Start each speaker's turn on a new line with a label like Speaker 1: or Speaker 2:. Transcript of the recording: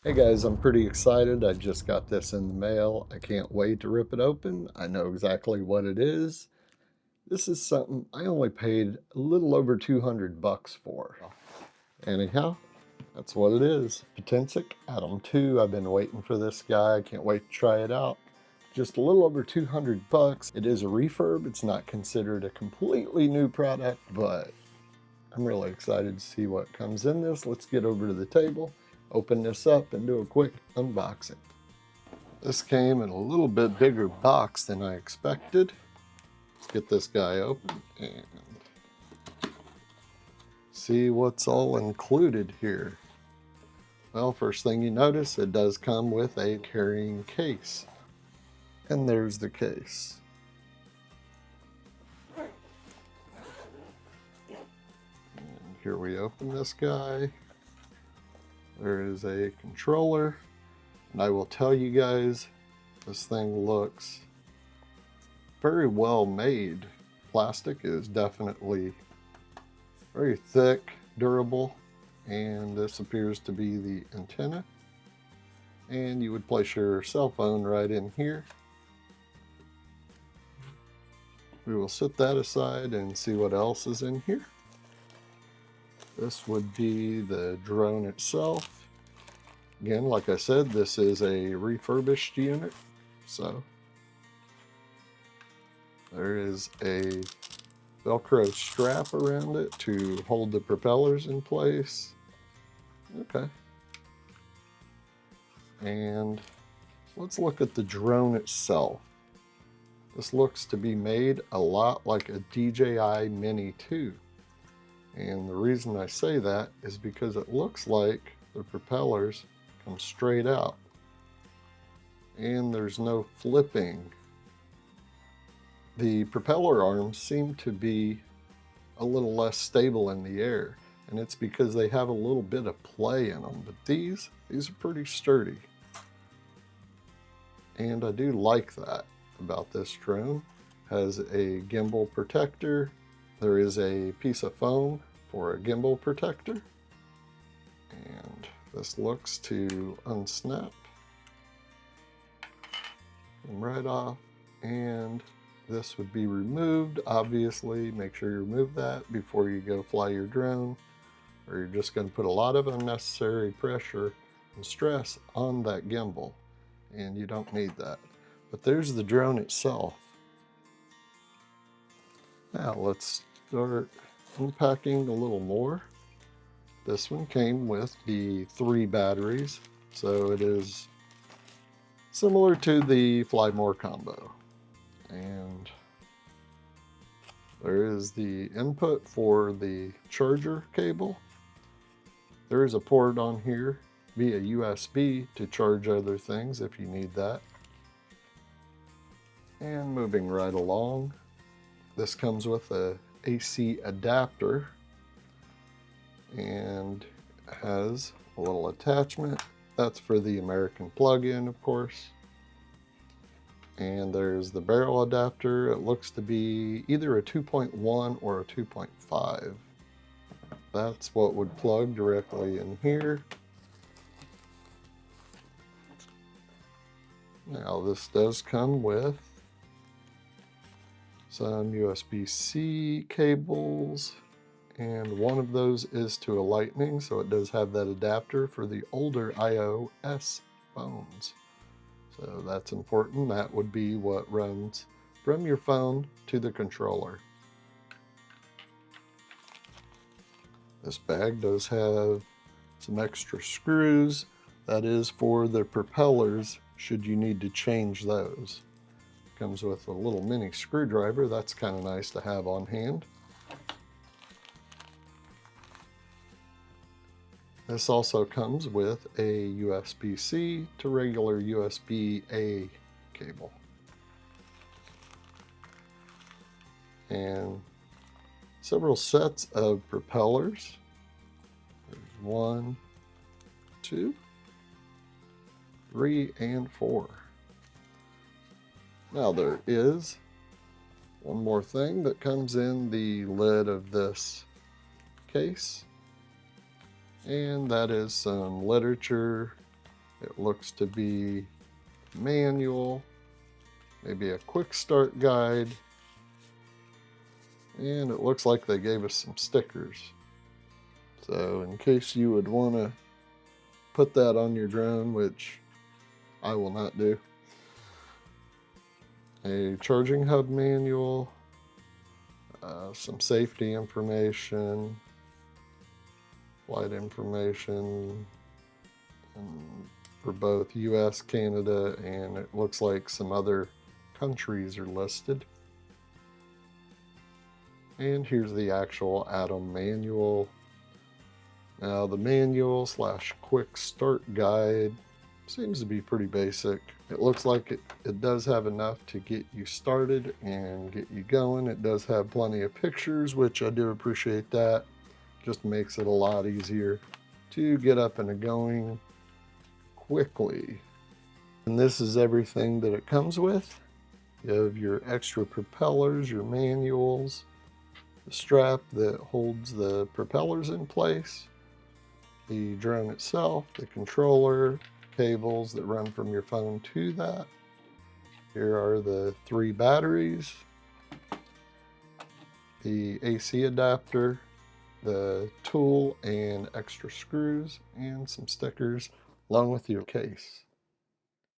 Speaker 1: Hey guys, I'm pretty excited. I just got this in the mail. I can't wait to rip it open. I know exactly what it is. This is something I only paid a little over 200 bucks for. Anyhow, that's what it is. Potensic Atom 2. I've been waiting for this guy. I can't wait to try it out. Just a little over 200 bucks. It is a refurb. It's not considered a completely new product, but I'm really excited to see what comes in this. Let's get over to the table, open this up, and do a quick unboxing. This came in a little bit bigger box than I expected. Let's get this guy open and see what's all included here. Well, first thing you notice, it does come with a carrying case. And there's the case. And here we open this guy. There is a controller. And I will tell you guys, this thing looks very well made. Plastic is definitely very thick, durable, and this appears to be the antenna. And you would place your cell phone right in here. We will set that aside and see what else is in here. This would be the drone itself. Again, like I said, this is a refurbished unit, so there is a Velcro strap around it to hold the propellers in place. Okay. And let's look at the drone itself. This looks to be made a lot like a DJI Mini 2. And the reason I say that is because it looks like the propellers come straight out. And there's no flipping. The propeller arms seem to be a little less stable in the air, and it's because they have a little bit of play in them, but these are pretty sturdy. And I do like that about this drone. Has a gimbal protector. There is a piece of foam for a gimbal protector. And this looks to unsnap. Come right off, and this would be removed. Obviously, make sure you remove that before you go fly your drone, or you're just going to put a lot of unnecessary pressure and stress on that gimbal, and you don't need that. But there's the drone itself. Now let's start unpacking a little more. This one came with the 3 batteries, so it is similar to the Fly More combo. And there is the input for the charger cable. There is a port on here via USB to charge other things if you need that. And moving right along, this comes with a AC adapter and has a little attachment. That's for the American plug-in, of course. And there's the barrel adapter. It looks to be either a 2.1 or a 2.5. That's what would plug directly in here. Now this does come with some USB-C cables, and one of those is to a lightning, so it does have that adapter for the older iOS phones. So that's important. That would be what runs from your phone to the controller. This bag does have some extra screws. That is for the propellers, should you need to change those. Comes with a little mini screwdriver. That's kind of nice to have on hand. This also comes with a USB-C to regular USB-A cable. And several sets of propellers. There's 1, 2, 3, and 4. Now there is one more thing that comes in the lid of this case, and that is some literature It looks to be manual, maybe a quick start guide, and it looks like they gave us some stickers. So in case you would want to put that on your drone, which I will not do. A charging hub manual, some safety information, flight information, and for both US, Canada, and it looks like some other countries are listed. And here's the actual Atom manual. Now the manual / quick start guide seems to be pretty basic. It looks like it does have enough to get you started and get you going. It does have plenty of pictures, which I do appreciate that. Just makes it a lot easier to get up and going quickly. And this is everything that it comes with. You have your extra propellers, your manuals, the strap that holds the propellers in place, the drone itself, the controller, cables that run from your phone to that. Here are the 3 batteries, the AC adapter, the tool and extra screws, and some stickers along with your case.